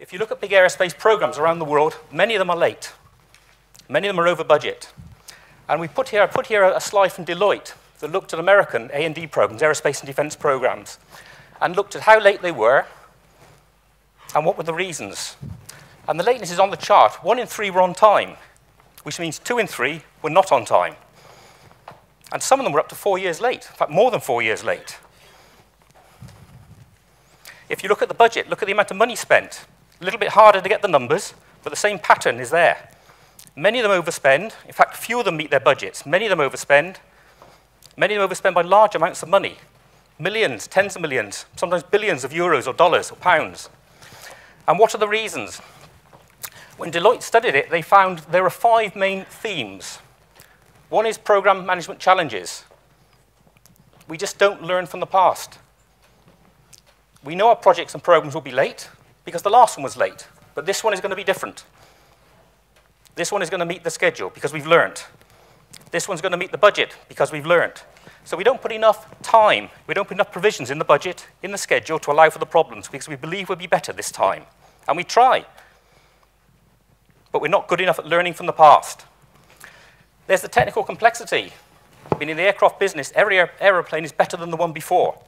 If you look at big aerospace programs around the world, many of them are late. Many of them are over budget. And I put here a slide from Deloitte that looked at American A&D programs, aerospace and defense programs, and looked at how late they were and what were the reasons. And the lateness is on the chart. 1 in 3 were on time, which means 2 in 3 were not on time. And some of them were up to 4 years late, in fact, more than 4 years late. If you look at the budget, look at the amount of money spent. A little bit harder to get the numbers, but the same pattern is there. Many of them overspend. In fact, few of them meet their budgets. Many of them overspend. Many of them overspend by large amounts of money. Millions, tens of millions, sometimes billions of euros or dollars or pounds. And what are the reasons? When Deloitte studied it, they found there are 5 main themes. One is program management challenges. We just don't learn from the past. We know our projects and programs will be late because the last one was late, but this one is going to be different. This one is going to meet the schedule because we've learned. This one's going to meet the budget because we've learned. So we don't put enough time, we don't put enough provisions in the budget, in the schedule to allow for the problems because we believe we'll be better this time. And we try. But we're not good enough at learning from the past. There's the technical complexity. I mean, in the aircraft business, every aeroplane is better than the one before,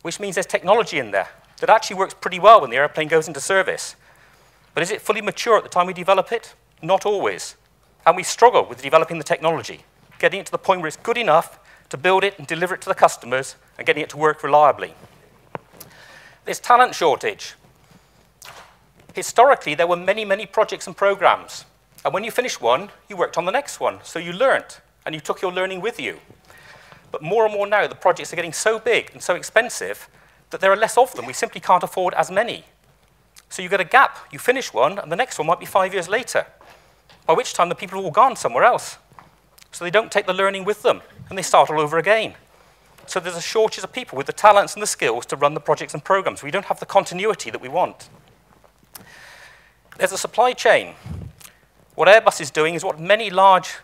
which means there's technology in there that actually works pretty well when the airplane goes into service. But is it fully mature at the time we develop it? Not always. And we struggle with developing the technology, getting it to the point where it's good enough to build it and deliver it to the customers and getting it to work reliably. There's talent shortage. Historically, there were many, many projects and programs. And when you finished one, you worked on the next one. So you learned, and you took your learning with you. But more and more now, the projects are getting so big and so expensive that there are less of them. We simply can't afford as many. So you get a gap. You finish one, and the next one might be 5 years later, by which time the people have all gone somewhere else. So they don't take the learning with them, and they start all over again. So there's a shortage of people with the talents and the skills to run the projects and programs. We don't have the continuity that we want. There's a supply chain. What Airbus is doing is what many large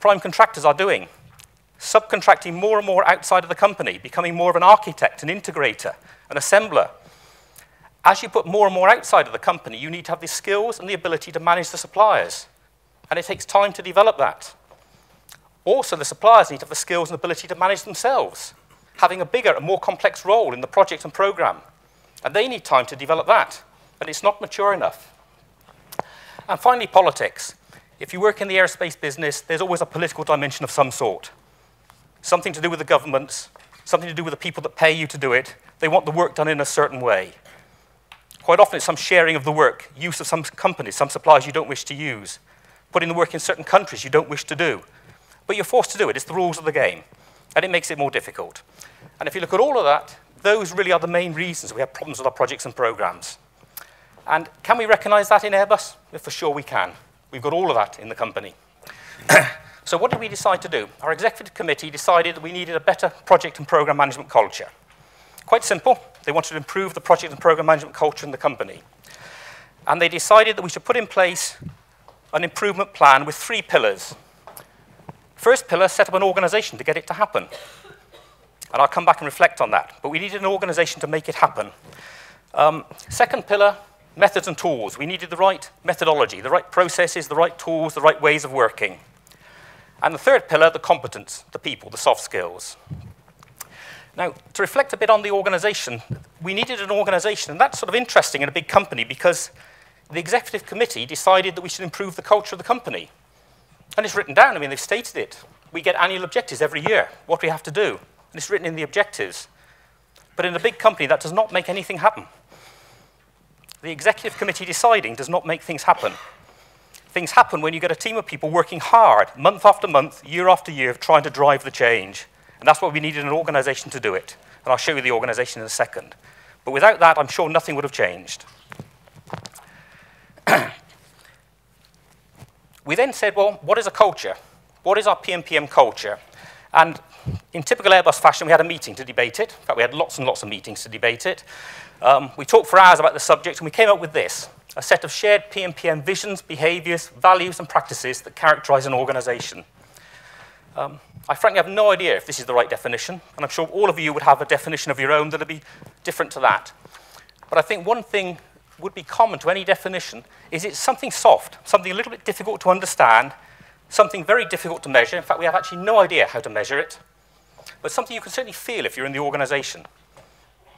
prime contractors are doing, subcontracting more and more outside of the company, becoming more of an architect, an integrator, an assembler. As you put more and more outside of the company, you need to have the skills and the ability to manage the suppliers. And it takes time to develop that. Also, the suppliers need to have the skills and ability to manage themselves, having a bigger and more complex role in the project and program. And they need time to develop that. And it's not mature enough. And finally, politics. If you work in the aerospace business, there's always a political dimension of some sort. Something to do with the governments, something to do with the people that pay you to do it. They want the work done in a certain way. Quite often, it's some sharing of the work, use of some companies, some suppliers you don't wish to use, putting the work in certain countries you don't wish to do. But you're forced to do it. It's the rules of the game. And it makes it more difficult. And if you look at all of that, those really are the main reasons we have problems with our projects and programs. And can we recognize that in Airbus? Yeah, for sure we can. We've got all of that in the company. So what did we decide to do? Our executive committee decided that we needed a better project and program management culture. Quite simple. They wanted to improve the project and program management culture in the company. And they decided that we should put in place an improvement plan with 3 pillars. First pillar, set up an organization to get it to happen. And I'll come back and reflect on that. But we needed an organization to make it happen. Second pillar, methods and tools. We needed the right methodology, the right processes, the right tools, the right ways of working. And the third pillar, the competence, the people, the soft skills. Now, to reflect a bit on the organization, we needed an organization, and that's sort of interesting in a big company because the executive committee decided that we should improve the culture of the company. And it's written down, I mean, they've stated it. We get annual objectives every year, what we have to do. And it's written in the objectives. But in a big company, that does not make anything happen. The executive committee deciding does not make things happen. Things happen when you get a team of people working hard, month after month, year after year, trying to drive the change. And that's why we needed an organization to do it. And I'll show you the organization in a second. But without that, I'm sure nothing would have changed. We then said, well, what is a culture? What is our P&PM culture? And in typical Airbus fashion, we had a meeting to debate it. In fact, we had lots and lots of meetings to debate it. We talked for hours about the subject, and we came up with this, a set of shared P&PM visions, behaviors, values, and practices that characterize an organization. I frankly have no idea if this is the right definition, and I'm sure all of you would have a definition of your own that would be different to that. But I think one thing would be common to any definition is it's something soft, something a little bit difficult to understand, something very difficult to measure. In fact, we have actually no idea how to measure it, but something you can certainly feel if you're in the organization.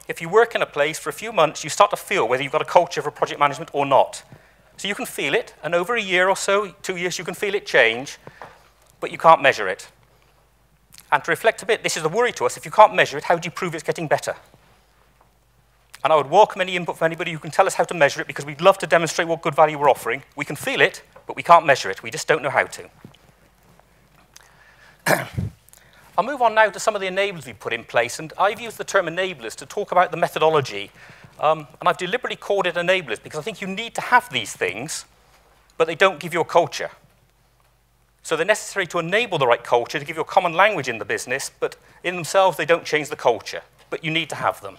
If you work in a place for a few months, you start to feel whether you've got a culture for project management or not. So you can feel it, and over a year or so, 2 years, you can feel it change, but you can't measure it. And to reflect a bit, this is a worry to us. If you can't measure it, how do you prove it's getting better? And I would welcome any input from anybody who can tell us how to measure it, because we'd love to demonstrate what good value we're offering. We can feel it, but we can't measure it. We just don't know how to. I'll move on now to some of the enablers we've put in place, and I've used the term enablers to talk about the methodology, and I've deliberately called it enablers because I think you need to have these things, but they don't give you a culture. So they're necessary to enable the right culture, to give you a common language in the business, but in themselves they don't change the culture, but you need to have them.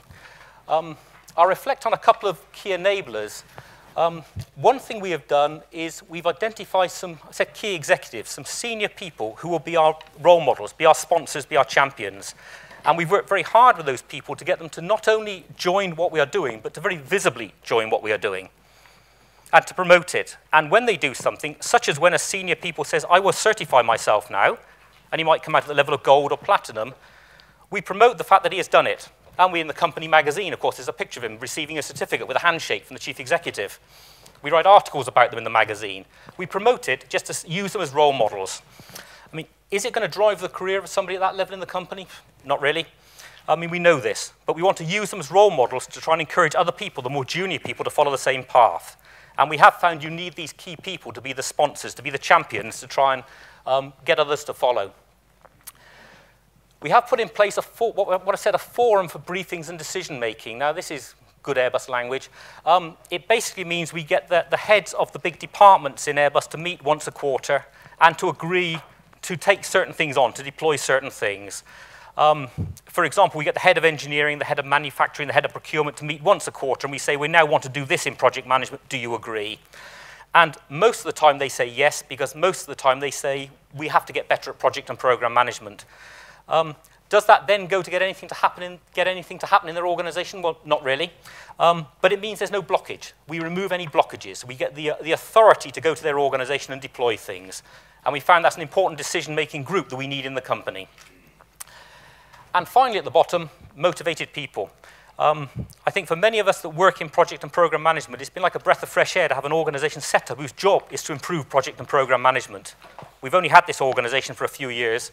I'll reflect on a couple of key enablers. One thing we have done is we've identified some key executives, some senior people who will be our role models, be our sponsors, be our champions. And we've worked very hard with those people to get them to not only join what we are doing, but to very visibly join what we are doing and to promote it. And when they do something, such as when a senior people says, I will certify myself now, and he might come out at the level of gold or platinum, we promote the fact that he has done it. And we, in the company magazine, of course, there's a picture of him receiving a certificate with a handshake from the chief executive. We write articles about them in the magazine. We promote it just to use them as role models. I mean, is it going to drive the career of somebody at that level in the company? Not really. I mean, we know this, but we want to use them as role models to try and encourage other people, the more junior people, to follow the same path. And we have found you need these key people to be the sponsors, to be the champions, to try and get others to follow. We have put in place what I said, a forum for briefings and decision-making. Now, this is good Airbus language. It basically means we get the heads of the big departments in Airbus to meet once a quarter and to agree to take certain things on, to deploy certain things. For example, we get the head of engineering, the head of manufacturing, the head of procurement to meet once a quarter, and we say, we now want to do this in project management. Do you agree? And most of the time they say yes, because most of the time they say, we have to get better at project and program management. Does that then go to get anything to happen in their organization? Well, not really. But it means there's no blockage. We remove any blockages. We get the authority to go to their organization and deploy things. And we found that's an important decision-making group that we need in the company. And finally, at the bottom, motivated people. I think for many of us that work in project and program management, it's been like a breath of fresh air to have an organization set up whose job is to improve project and program management. We've only had this organization for a few years.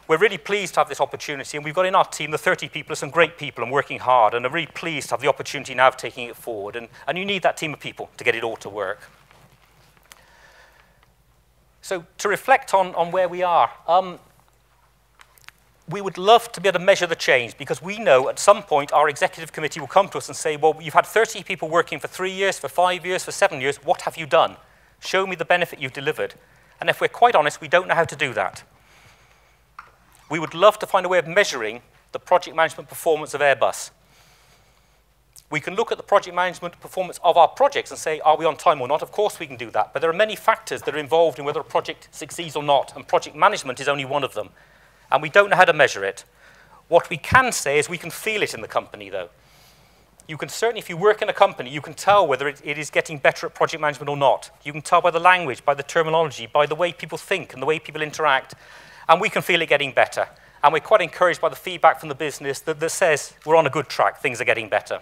We're really pleased to have this opportunity, and we've got in our team the 30 people, some great people and working hard, and are really pleased to have the opportunity now of taking it forward. And you need that team of people to get it all to work. So to reflect on where we are, we would love to be able to measure the change, because we know at some point our executive committee will come to us and say, well, you've had 30 people working for 3 years, for 5 years, for 7 years. What have you done? Show me the benefit you've delivered. And if we're quite honest, we don't know how to do that. We would love to find a way of measuring the project management performance of Airbus. We can look at the project management performance of our projects and say, are we on time or not? Of course we can do that. But there are many factors that are involved in whether a project succeeds or not, and project management is only one of them. And we don't know how to measure it. What we can say is we can feel it in the company, though. You can certainly, if you work in a company, you can tell whether it is getting better at project management or not. You can tell by the language, by the terminology, by the way people think and the way people interact. And we can feel it getting better. And we're quite encouraged by the feedback from the business that says we're on a good track, things are getting better.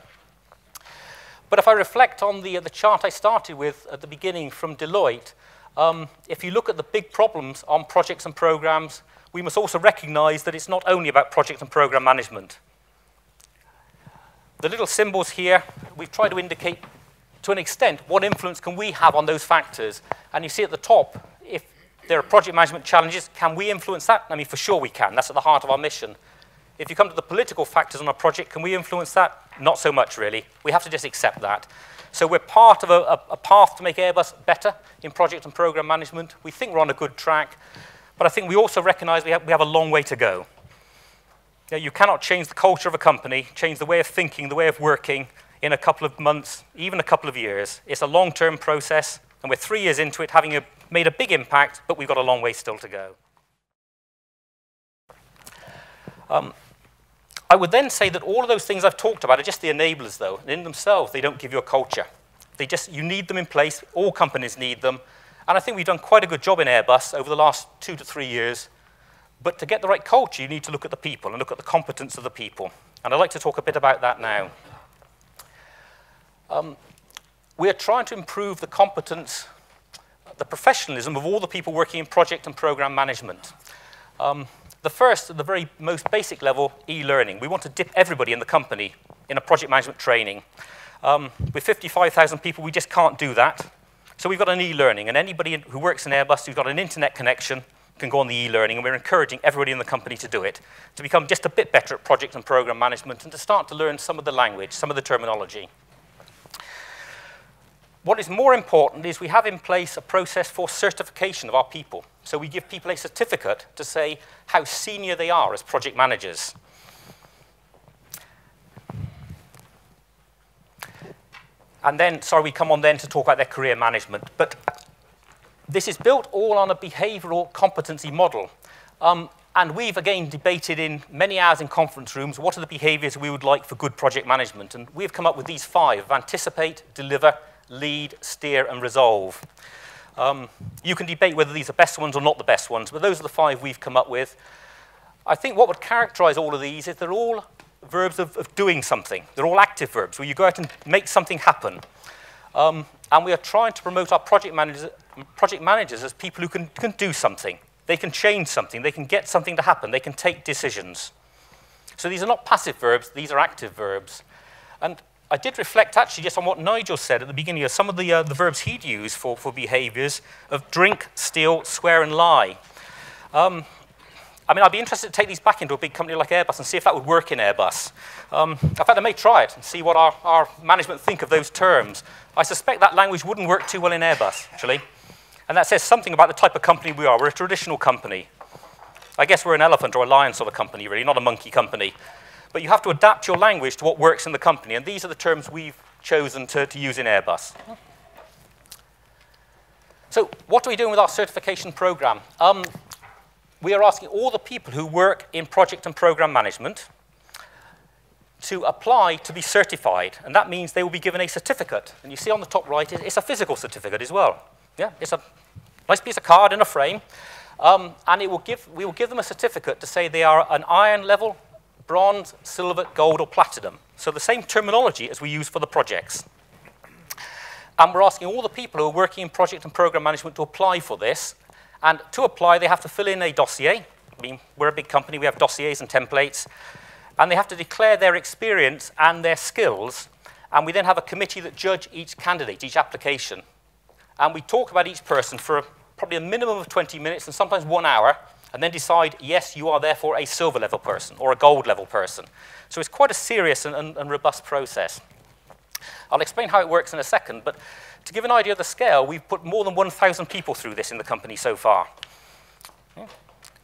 But if I reflect on the chart I started with at the beginning from Deloitte, if you look at the big problems on projects and programs, we must also recognize that it's not only about project and program management. The little symbols here, we've tried to indicate to an extent what influence can we have on those factors. And you see at the top, if there are project management challenges, can we influence that? I mean, for sure we can. That's at the heart of our mission. If you come to the political factors on a project, can we influence that? Not so much, really. We have to just accept that. So we're part of a path to make Airbus better in project and program management. We think we're on a good track. But I think we also recognize we have a long way to go. You cannot change the culture of a company, change the way of thinking, the way of working in a couple of months, even a couple of years. It's a long-term process, and we're 3 years into it, having made a big impact, but we've got a long way still to go. I would then say that all of those things I've talked about are just the enablers, though. And in themselves, they don't give you a culture. You need them in place. All companies need them. And I think we've done quite a good job in Airbus over the last 2 to 3 years. But to get the right culture, you need to look at the people and look at the competence of the people. And I'd like to talk a bit about that now. We are trying to improve the competence, the professionalism of all the people working in project and program management. The first, at the very most basic level, e-learning. We want to dip everybody in the company in a project management training. With 55,000 people, we just can't do that. So we've got an e-learning, and anybody who works in Airbus who's got an internet connection can go on the e-learning, and we're encouraging everybody in the company to do it, to become just a bit better at project and program management and to start to learn some of the language, some of the terminology. What is more important is we have in place a process for certification of our people. So we give people a certificate to say how senior they are as project managers. And then, we come on then to talk about their career management. But this is built all on a behavioral competency model. And we've, again, debated in many hours in conference rooms what are the behaviors we would like for good project management. And we've come up with these 5: anticipate, deliver, lead, steer, and resolve. You can debate whether these are best ones or not the best ones, but those are the 5 we've come up with. I think what would characterize all of these is they're all verbs of doing something. They're all active verbs, where you go out and make something happen. And we are trying to promote our project managers as people who can do something. They can change something. They can get something to happen. They can take decisions. So these are not passive verbs. These are active verbs. And I did reflect actually just on what Nigel said at the beginning of some of the verbs he'd use for behaviors of drink, steal, swear, and lie. I mean, I'd be interested to take these back into a big company like Airbus and see if that would work in Airbus. In fact, I may try it and see what our management think of those terms. I suspect that language wouldn't work too well in Airbus, actually. And that says something about the type of company we are. We're a traditional company. I guess we're an elephant or a lion sort of company, really, not a monkey company. But you have to adapt your language to what works in the company, and these are the terms we've chosen to use in Airbus. So what are we doing with our certification program? We are asking all the people who work in project and program management to apply to be certified, and that means they will be given a certificate. And you see on the top right, it's a physical certificate as well. Yeah, it's a nice piece of card in a frame, and we will give them a certificate to say they are an iron level, bronze, silver, gold, or platinum. So the same terminology as we use for the projects. And we're asking all the people who are working in project and program management to apply for this. And to apply, they have to fill in a dossier. I mean, we're a big company. We have dossiers and templates. And they have to declare their experience and their skills. And we then have a committee that judge each candidate, each application. And we talk about each person for probably a minimum of 20 minutes and sometimes 1 hour, and then decide, yes, you are therefore a silver level person or a gold level person. So it's quite a serious and robust process. I'll explain how it works in a second, but to give an idea of the scale, we've put more than 1,000 people through this in the company so far. Yeah.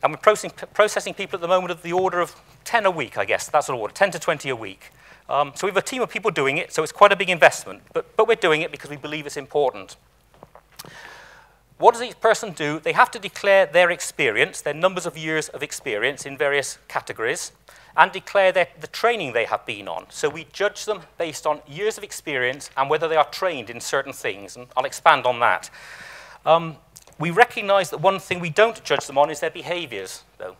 And we're processing people at the moment of the order of 10 a week, I guess. That's the order, 10 to 20 a week. So we have a team of people doing it, so it's quite a big investment. But we're doing it because we believe it's important. What does each person do? They have to declare their experience, their numbers of years of experience in various categories, and declare the training they have been on. So we judge them based on years of experience and whether they are trained in certain things, and I'll expand on that. We recognize that one thing we don't judge them on is their behaviors, though.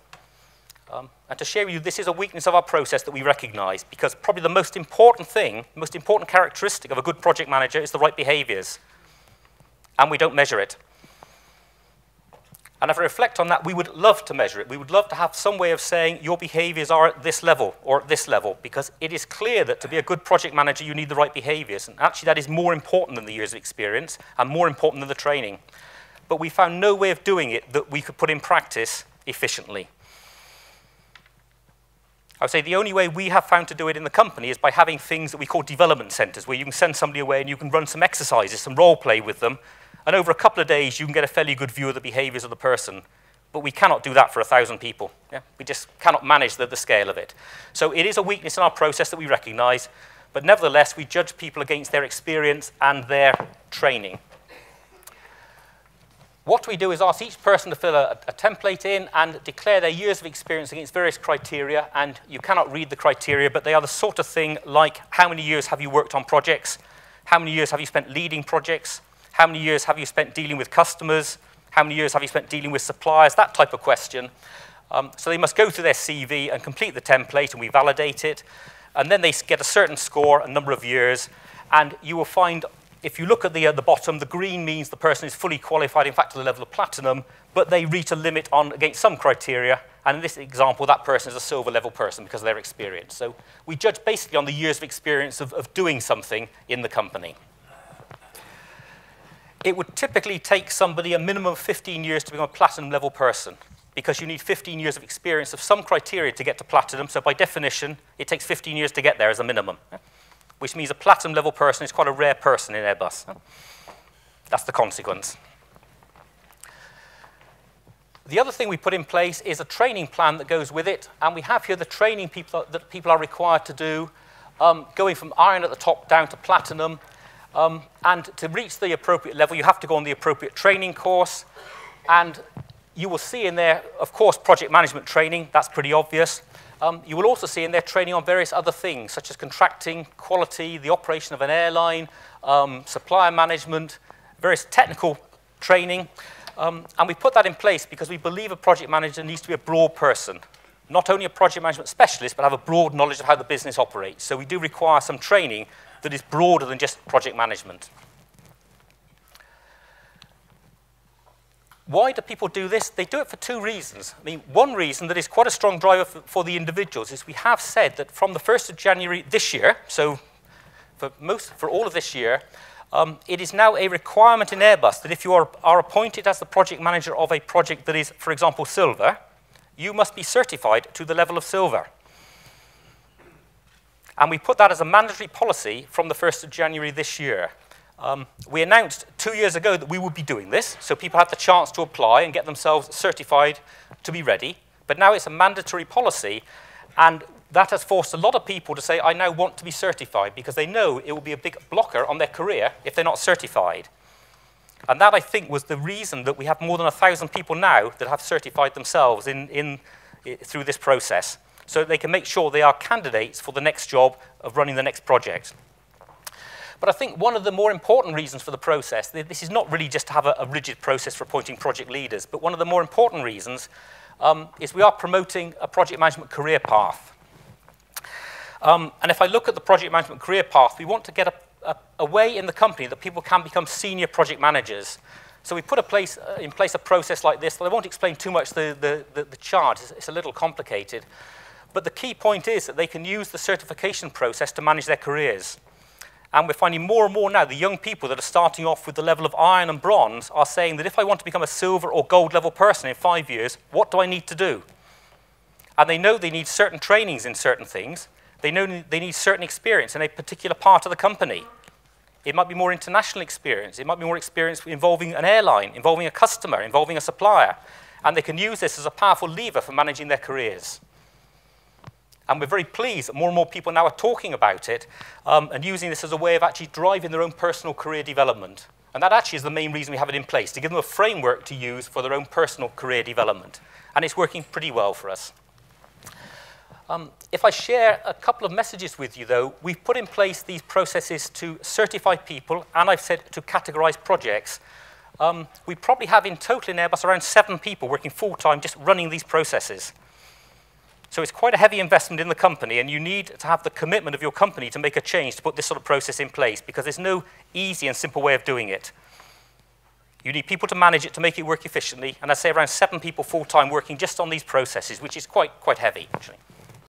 And to share with you, this is a weakness of our process that we recognize, because probably the most important thing, the most important characteristic of a good project manager is the right behaviors, and we don't measure it. And if I reflect on that, we would love to measure it. We would love to have some way of saying your behaviors are at this level or at this level, because it is clear that to be a good project manager, you need the right behaviors. And actually, that is more important than the years of experience and more important than the training. But we found no way of doing it that we could put in practice efficiently. I would say the only way we have found to do it in the company is by having things that we call development centers, where you can send somebody away and you can run some exercises, some role play with them. And over a couple of days, you can get a fairly good view of the behaviors of the person. But we cannot do that for 1,000 people. Yeah? We just cannot manage the scale of it. So it is a weakness in our process that we recognize. But nevertheless, we judge people against their experience and their training. What we do is ask each person to fill a template in and declare their years of experience against various criteria. And you cannot read the criteria, but they are the sort of thing like how many years have you worked on projects, How many years have you spent leading projects? How many years have you spent dealing with customers? How many years have you spent dealing with suppliers? That type of question. So they must go through their CV and complete the template, and we validate it. And then they get a certain score, a number of years. And you will find, if you look at the bottom, the green means the person is fully qualified, in fact, to the level of platinum, but they reach a limit against some criteria. And in this example, that person is a silver level person because of their experience. So we judge basically on the years of experience of doing something in the company. It would typically take somebody a minimum of 15 years to become a platinum level person, because you need 15 years of experience of some criteria to get to platinum. So by definition, it takes 15 years to get there as a minimum, which means a platinum level person is quite a rare person in Airbus. That's the consequence. The other thing we put in place is a training plan that goes with it, and we have here the training that people are required to do, going from iron at the top down to platinum, and to reach the appropriate level, you have to go on the appropriate training course, and you will see in there, of course, project management training. That's pretty obvious. You will also see in there training on various other things, such as contracting, quality, the operation of an airline, supplier management, various technical training. And we put that in place because we believe a project manager needs to be a broad person, not only a project management specialist, but have a broad knowledge of how the business operates. So we do require some training that is broader than just project management. Why do people do this? They do it for two reasons. I mean, one reason that is quite a strong driver for the individuals is we have said that from the 1st of January this year, so for all of this year, it is now a requirement in Airbus that if you are appointed as the project manager of a project that is, for example, silver, you must be certified to the level of silver. And we put that as a mandatory policy from the 1st of January this year. We announced 2 years ago that we would be doing this, so people had the chance to apply and get themselves certified to be ready. But now it's a mandatory policy, and that has forced a lot of people to say, I now want to be certified, because they know it will be a big blocker on their career if they're not certified. And that, I think, was the reason that we have more than 1,000 people now that have certified themselves through this process, so they can make sure they are candidates for the next job of running the next project. But I think one of the more important reasons for the process, this is not really just to have a rigid process for appointing project leaders, but one of the more important reasons is we are promoting a project management career path. And if I look at the project management career path, we want to get a way in the company that people can become senior project managers. So we put in place a process like this. I won't explain too much the chart. It's a little complicated. But the key point is that they can use the certification process to manage their careers. And we're finding more and more now the young people that are starting off with the level of iron and bronze are saying that if I want to become a silver or gold level person in 5 years, what do I need to do? And they know they need certain trainings in certain things. They know they need certain experience in a particular part of the company. It might be more international experience. It might be more experience involving an airline, involving a customer, involving a supplier. And they can use this as a powerful lever for managing their careers. And we're very pleased that more and more people now are talking about it and using this as a way of actually driving their own personal career development. And that actually is the main reason we have it in place, to give them a framework to use for their own personal career development. And it's working pretty well for us. If I share a couple of messages with you, though, we've put in place these processes to certify people, and I've said to categorize projects. We probably have in total in Airbus around 7 people working full-time just running these processes. So it's quite a heavy investment in the company, and you need to have the commitment of your company to make a change to put this sort of process in place, because there's no easy and simple way of doing it. You need people to manage it, to make it work efficiently, and I say around 7 people full-time working just on these processes, which is quite heavy, actually.